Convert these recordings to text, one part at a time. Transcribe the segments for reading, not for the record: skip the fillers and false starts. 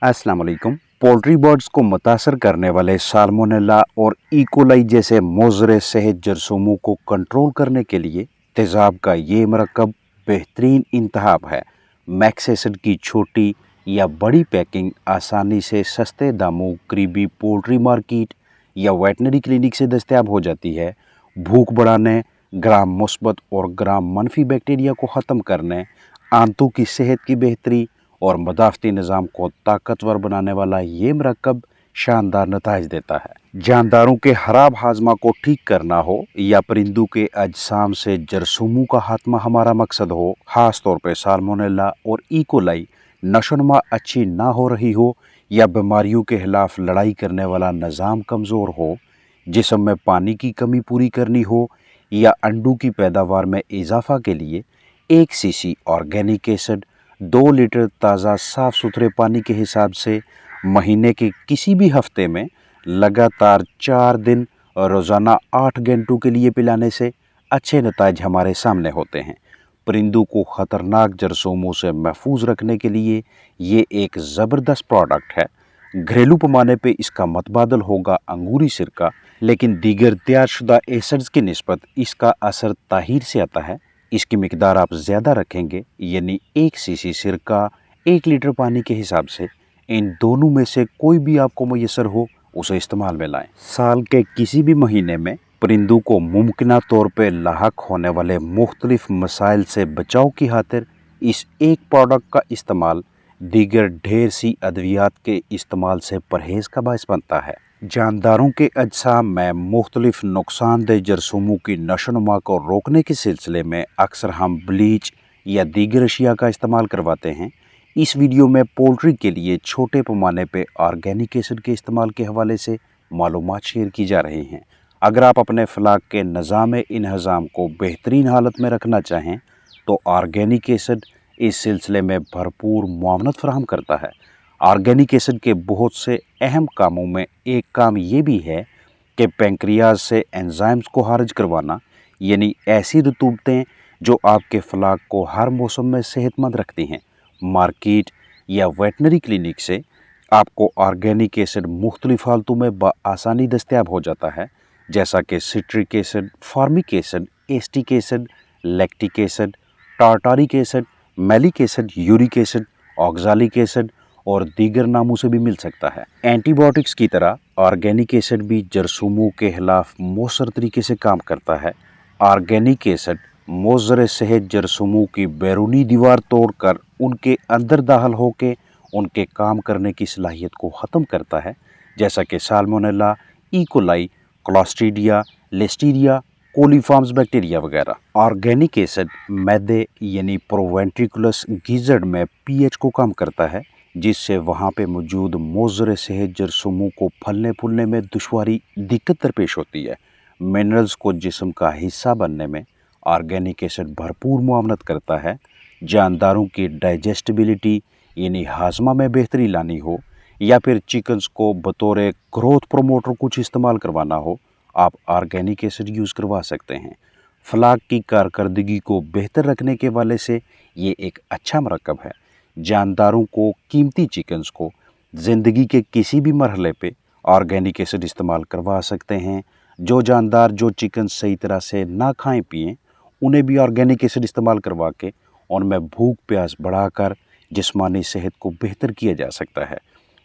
अस्सलाम वालेकुम। Poultry birds को मुतासर करने वाले साल्मोनेला और इकोलाई जैसे मोज़रे सेहत जरासीमों को कंट्रोल करने के लिए तेज़ाब का ये मरकब बेहतरीन इंतखाब है। मैक्स एसिड की छोटी या बड़ी पैकिंग आसानी से सस्ते दामों करीबी पोल्ट्री मार्केट या वेटनरी क्लिनिक से दस्तयाब हो जाती है। भूख बढ़ाने, ग्राम मुस्बत और ग्राम मनफी बैक्टीरिया को ख़त्म करने, आंतों की सेहत की बेहतरी और मदाफ़ती निज़ाम को ताकतवर बनाने वाला ये मरकब शानदार नताइज देता है। जानदारों के खराब हाजमा को ठीक करना हो या परिंदों के अजसाम से जरासीमों का खात्मा हमारा मकसद हो, ख़ास तौर पर साल्मोनेला और इकोलाई नशोनुमा अच्छी ना हो रही हो या बीमारियों के खिलाफ लड़ाई करने वाला निज़ाम कमज़ोर हो, जिस्म में पानी की कमी पूरी करनी हो या अंडों की पैदावार में इजाफा के लिए 1 सीसी ऑर्गेनिक एसिड 2 लीटर ताज़ा साफ़ सुथरे पानी के हिसाब से महीने के किसी भी हफ्ते में लगातार 4 दिन रोज़ाना 8 घंटों के लिए पिलाने से अच्छे नताइज हमारे सामने होते हैं। परिंदों को ख़तरनाक जरासीमों से महफूज रखने के लिए ये एक ज़बरदस्त प्रोडक्ट है। घरेलू पैमाने पे इसका मतबादल होगा अंगूरी सिरका, लेकिन दीगर तैयारशुदा एसिड्स की निस्बत इसका असर ताहीर से आता है। इसकी मिकदार आप ज़्यादा रखेंगे, यानी 1 सीसी सिरका 1 लीटर पानी के हिसाब से। इन दोनों में से कोई भी आपको मुयस्सर हो उसे इस्तेमाल में लाएं। साल के किसी भी महीने में परिंदों को मुमकिना तौर पर लाहक होने वाले मुख्तलिफ मसाइल से बचाव की खातिर इस एक प्रोडक्ट का इस्तेमाल दीगर ढेर सी अद्वियात के इस्तेमाल से परहेज़ का बायस बनता है। जानदारों के अजसाम में मुख्तलिफ नुकसानदेह जरासीमों की नशोनुमा को रोकने के सिलसिले में अक्सर हम ब्लीच या दीगर अशिया का इस्तेमाल करवाते हैं। इस वीडियो में पोल्ट्री के लिए छोटे पैमाने पे ऑर्गेनिक एसिड के इस्तेमाल के हवाले से मालूमात शेयर की जा रही हैं। अगर आप अपने फलाक के निज़ाम इंहज़ाम को बेहतरीन हालत में रखना चाहें तो ऑर्गेनिक एसिड इस सिलसिले में भरपूर मुआवनत फराहम करता है। ऑर्गेनिक एसिड के बहुत से अहम कामों में एक काम ये भी है कि पैंक्रियाज से एंजाइम्स को खारिज करवाना, यानी ऐसी रतूबतें जो आपके फलाक को हर मौसम में सेहतमंद रखती हैं। मार्केट या वेटनरी क्लिनिक से आपको ऑर्गेनिक एसिड मुख्तलिफ हालतों में बआसानी दस्तयाब हो जाता है, जैसा कि citric acid, formic acid, acetic acid, lactic acid, tartaric acid, malic acid, uric acid, oxalic acid और दीगर नामों से भी मिल सकता है। एंटीबायोटिक्स की तरह ऑर्गेनिक एसिड भी जरासीमों के खिलाफ मौसर तरीके से काम करता है। ऑर्गेनिक एसिड मोज़रे सेहत जरासीमों की बैरूनी दीवार तोड़कर उनके अंदर दाखिल होकर उनके काम करने की सलाहियत को ख़त्म करता है, जैसा कि साल्मोनेला, इकोलाई, क्लॉस्ट्रीडिया, लिस्टीरिया, कोलीफॉर्म्स बैक्टीरिया वगैरह। ऑर्गेनिक एसिड मैदे यानी प्रोवेंट्रिकुलस गीजड़ में पीएच को कम करता है, जिससे वहाँ पे मौजूद मोज़रे सेहत जरासीमों को फलने फूलने में दुश्वारी दिक्कत दरपेश होती है। मिनरल्स को जिस्म का हिस्सा बनने में ऑर्गेनिक एसिड भरपूर मुआवनत करता है। जानदारों की डाइजेस्टिबिलिटी यानी हाजमा में बेहतरी लानी हो या फिर चिकन्स को बतौर ग्रोथ प्रोमोटर कुछ इस्तेमाल करवाना हो, आप ऑर्गेनिक एसिड यूज़ करवा सकते हैं। फलाक की कारकर्दगी को बेहतर रखने के वाले से ये एक अच्छा मरकब है। जानदारों को कीमती चिकन्स को ज़िंदगी के किसी भी मरहले पे ऑर्गेनिक एसिड इस्तेमाल करवा सकते हैं। जो जानदार जो चिकन सही तरह से ना खाएं पिएं, उन्हें भी ऑर्गेनिक एसिड इस्तेमाल करवा के उनमें भूख प्यास बढ़ाकर जिस्मानी सेहत को बेहतर किया जा सकता है।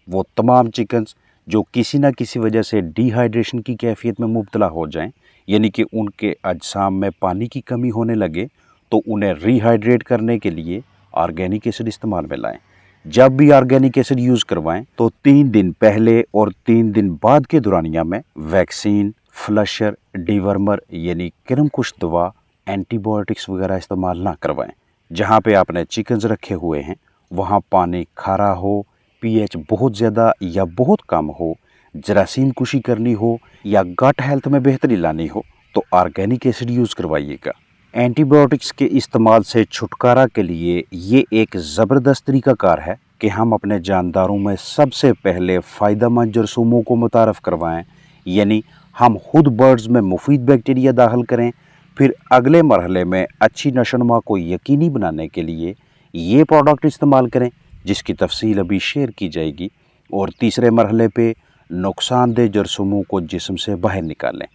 वो तमाम चिकन्स जो किसी न किसी वजह से डिहाइड्रेशन की कैफियत में मुब्तला हो जाएं, यानी कि उनके अजसाम में पानी की कमी होने लगे, तो उन्हें रिहाइड्रेट करने के लिए ऑर्गेनिक एसिड इस्तेमाल में लाएं। जब भी ऑर्गेनिक एसिड यूज़ करवाएं तो 3 दिन पहले और 3 दिन बाद के दौरानिया में वैक्सीन, फ्लशर, डिवर्मर यानी किरमकुश दवा, एंटीबायोटिक्स वगैरह इस्तेमाल ना करवाएं। जहाँ पे आपने चिकन्स रखे हुए हैं वहाँ पानी खारा हो, पीएच बहुत ज़्यादा या बहुत कम हो, जरासीम कुशी करनी हो या गट हेल्थ में बेहतरी लानी हो तो ऑर्गेनिक एसिड यूज़ करवाइएगा। एंटीबायोटिक्स के इस्तेमाल से छुटकारा के लिए ये एक ज़बरदस्त तरीक़ाकार है कि हम अपने जानदारों में सबसे पहले फ़ायदेमंद जरासीमों को मुतारफ़ करवाएं, यानी हम खुद बर्ड्स में मुफीद बैक्टीरिया दाखिल करें। फिर अगले मरहले में अच्छी नशोनुमा को यकीनी बनाने के लिए ये प्रोडक्ट इस्तेमाल करें जिसकी तफसील अभी शेयर की जाएगी। और तीसरे मरहले पे नुकसानदेह जरासीमों को जिस्म से बाहर निकालें।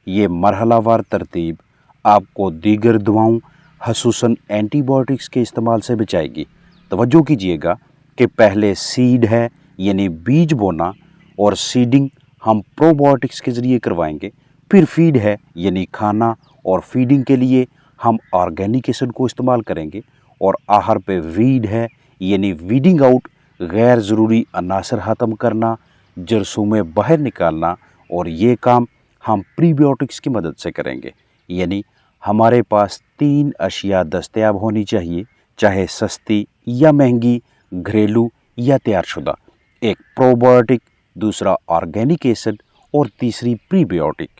ये मरहलावार तरतीब आपको दीगर दवाओं खसूसन एंटीबायोटिक्स के इस्तेमाल से बचाएगी। तवज्जो कीजिएगा कि पहले सीड है यानी बीज बोना और सीडिंग हम प्रोबायोटिक्स के ज़रिए करवाएंगे। फिर फीड है यानी खाना और फीडिंग के लिए हम ऑर्गेनिक एसिड को इस्तेमाल करेंगे। और आहार पे वीड है यानी वीडिंग आउट, गैर ज़रूरी अनासर ख़त्म करना, जरासीमें बाहर निकालना। और ये काम हम प्रीबायोटिक्स की मदद से करेंगे। यानी हमारे पास 3 अशिया दस्तयाब होनी चाहिए, चाहे सस्ती या महंगी, घरेलू या तैयारशुदा। एक प्रोबायोटिक, दूसरा ऑर्गेनिक एसिड और तीसरी प्रीबायोटिक।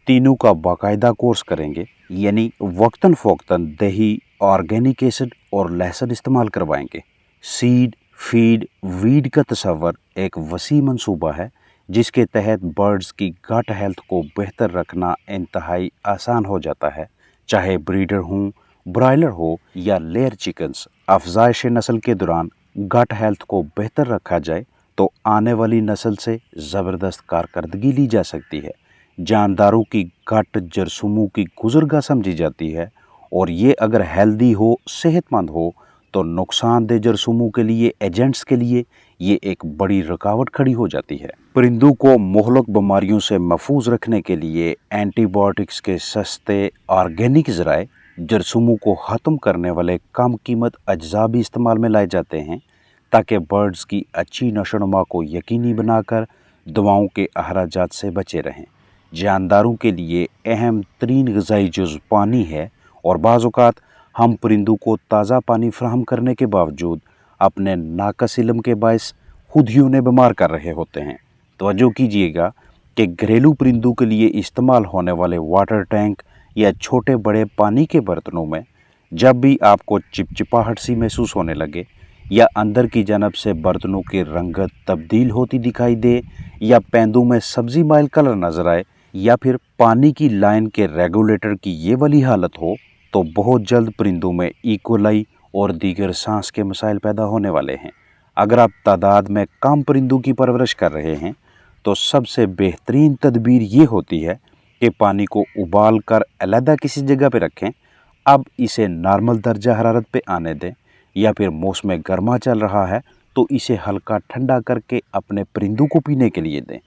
तीनों का बाकायदा कोर्स करेंगे, यानी वक्तन फ़ौक्तन दही, ऑर्गेनिक एसिड और लहसुन इस्तेमाल करवाएंगे। सीड, फीड, वीड का तस्वर एक वसी मंसूबा है जिसके तहत बर्ड्स की गट हेल्थ को बेहतर रखना इंतहाई आसान हो जाता है। चाहे ब्रीडर हों, ब्रायलर हो या लेयर चिकन्स, अफजाइश नस्ल के दौरान गट हेल्थ को बेहतर रखा जाए तो आने वाली नस्ल से ज़बरदस्त कारकर्दगी ली जा सकती है। जानदारों की गट जरासीमों की गुजरगाह समझी जाती है और ये अगर हेल्दी हो, सेहतमंद हो तो नुकसानदेह जरासीमों के लिए, एजेंट्स के लिए ये एक बड़ी रुकावट खड़ी हो जाती है। परिंदों को मुहलक बीमारियों से महफूज रखने के लिए एंटीबायोटिक्स के सस्ते ऑर्गेनिक ज़राए, जरासीमों को ख़त्म करने वाले कम कीमत अज्जा भी इस्तेमाल में लाए जाते हैं ताकि बर्ड्स की अच्छी नशोनुमा को यकीनी बनाकर दवाओं के अखराजात से बचे रहें। जानदारों के लिए अहम तरीन ग़िज़ाई जुज़ पानी है और बाज़ औक़ात हम परिंदों को ताज़ा पानी फराहम करने के बावजूद अपने नाक़स इल्म के बायस खुद ही उन्हें बीमार कर रहे होते हैं। तवज्जो कीजिएगा कि घरेलू परिंदों के लिए इस्तेमाल होने वाले वाटर टैंक या छोटे बड़े पानी के बर्तनों में जब भी आपको चिपचिपाहट सी महसूस होने लगे या अंदर की जानब से बर्तनों की रंगत तब्दील होती दिखाई दे या पेंदों में सब्ज़ी माइल कलर नज़र आए या फिर पानी की लाइन के रेगुलेटर की ये वाली हालत हो तो बहुत जल्द परिंदों में इकोलाई और दीगर सांस के मसाइल पैदा होने वाले हैं। अगर आप तादाद में कम परिंदों की परवरिश कर रहे हैं तो सबसे बेहतरीन तदबीर ये होती है कि पानी को उबाल कर अलहदा किसी जगह पे रखें। अब इसे नॉर्मल दर्जा हरारत पे आने दें या फिर मौसम गर्मा चल रहा है तो इसे हल्का ठंडा करके अपने परिंदों को पीने के लिए दें।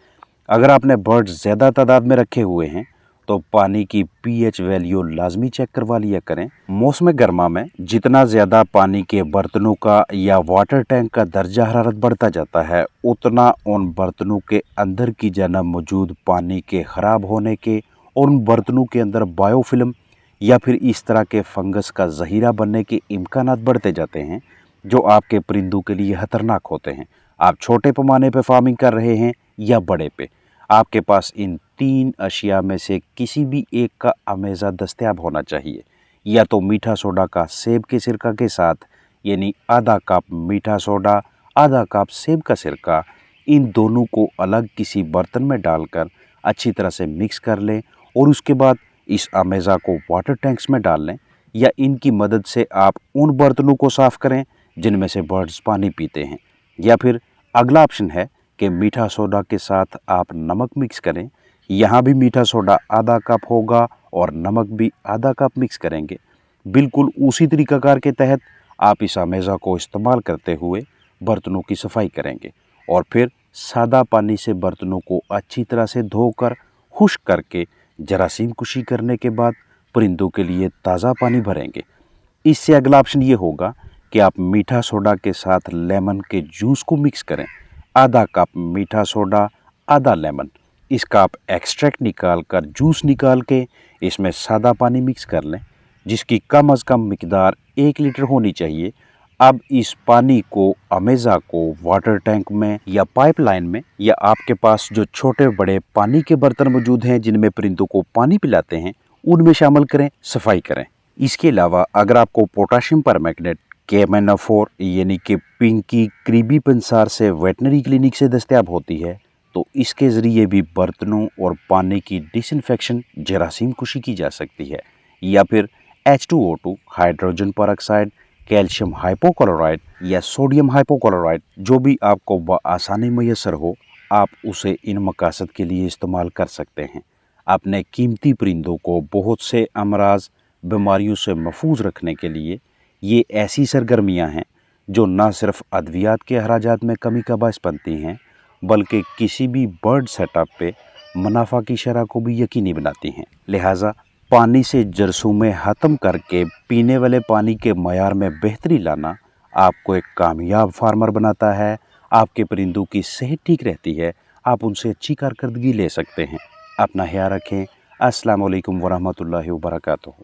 अगर आपने बर्ड्स ज़्यादा तादाद में रखे हुए हैं तो पानी की पीएच वैल्यू लाजमी चेक करवा लिया करें। मौसम गर्मा में जितना ज़्यादा पानी के बर्तनों का या वाटर टैंक का दर्जा हरारत बढ़ता जाता है उतना उन बर्तनों के अंदर की जानब मौजूद पानी के ख़राब होने के और उन बर्तनों के अंदर बायोफिल्म या फिर इस तरह के फंगस का ज़हीरा बनने के इम्कानात बढ़ते जाते हैं जो आपके परिंदों के लिए ख़तरनाक होते हैं। आप छोटे पैमाने पर फार्मिंग कर रहे हैं या बड़े पे, आपके पास इन 3 अशिया में से किसी भी एक का अमेज़ा दस्तयाब होना चाहिए। या तो मीठा सोडा का सेब के सिरका के साथ, यानी आधा कप मीठा सोडा, आधा कप सेब का सिरका, इन दोनों को अलग किसी बर्तन में डालकर अच्छी तरह से मिक्स कर लें और उसके बाद इस अमेज़ा को वाटर टैंक्स में डाल लें या इनकी मदद से आप उन बर्तनों को साफ़ करें जिनमें से बर्ड्स पानी पीते हैं। या फिर अगला ऑप्शन है कि मीठा सोडा के साथ आप नमक मिक्स करें। यहाँ भी मीठा सोडा आधा कप होगा और नमक भी आधा कप मिक्स करेंगे। बिल्कुल उसी तरीक़ाकार के तहत आप इस अमेज़ा को इस्तेमाल करते हुए बर्तनों की सफाई करेंगे और फिर सादा पानी से बर्तनों को अच्छी तरह से धोकर खुश्क करके जरासीम कुशी करने के बाद परिंदों के लिए ताज़ा पानी भरेंगे। इससे अगला ऑप्शन ये होगा कि आप मीठा सोडा के साथ लेमन के जूस को मिक्स करें। आधा कप मीठा सोडा, आधा लेमन, इसका आप एक्सट्रैक्ट निकाल कर जूस निकाल के इसमें सादा पानी मिक्स कर लें जिसकी कम अज़ कम मिकदार 1 लीटर होनी चाहिए। अब इस पानी को, अमेज़ा को वाटर टैंक में या पाइपलाइन में या आपके पास जो छोटे बड़े पानी के बर्तन मौजूद हैं जिनमें परिंदों को पानी पिलाते हैं उनमें शामिल करें, सफाई करें। इसके अलावा अगर आपको पोटाशियम परमैंगनेट केमेनाफोर यानी कि पिंकी क्रीबी पंसार से वेटनरी क्लिनिक से दस्तयाब होती है तो इसके ज़रिए भी बर्तनों और पानी की डिसइंफेक्शन, जरासीम कुशी की जा सकती है। या फिर H2O2 hydrogen peroxide calcium hypochloride या सोडियम हाइपोक्लोराइड, जो भी आपको बआसानी मैसर हो, आप उसे इन मकासद के लिए इस्तेमाल कर सकते हैं। अपने कीमती परिंदों को बहुत से अमराज बीमारियों से महफूज रखने के लिए ये ऐसी सरगर्मियां हैं जो न सिर्फ अद्वियात के अखराजात में कमी का बायस बनती हैं, बल्कि किसी भी बर्ड सेटअप पे मुनाफा की शरह को भी यकीनी बनाती हैं। लिहाजा पानी से जरसूमें ख़त्म करके पीने वाले पानी के मयार में बेहतरी लाना आपको एक कामयाब फार्मर बनाता है। आपके परिंदों की सेहत ठीक रहती है, आप उनसे अच्छी कारकर्दगी ले सकते हैं। अपना ख्याल रखें। अस्सलाम वालेकुम वरहमतुल्लाहि वबरकातुहू।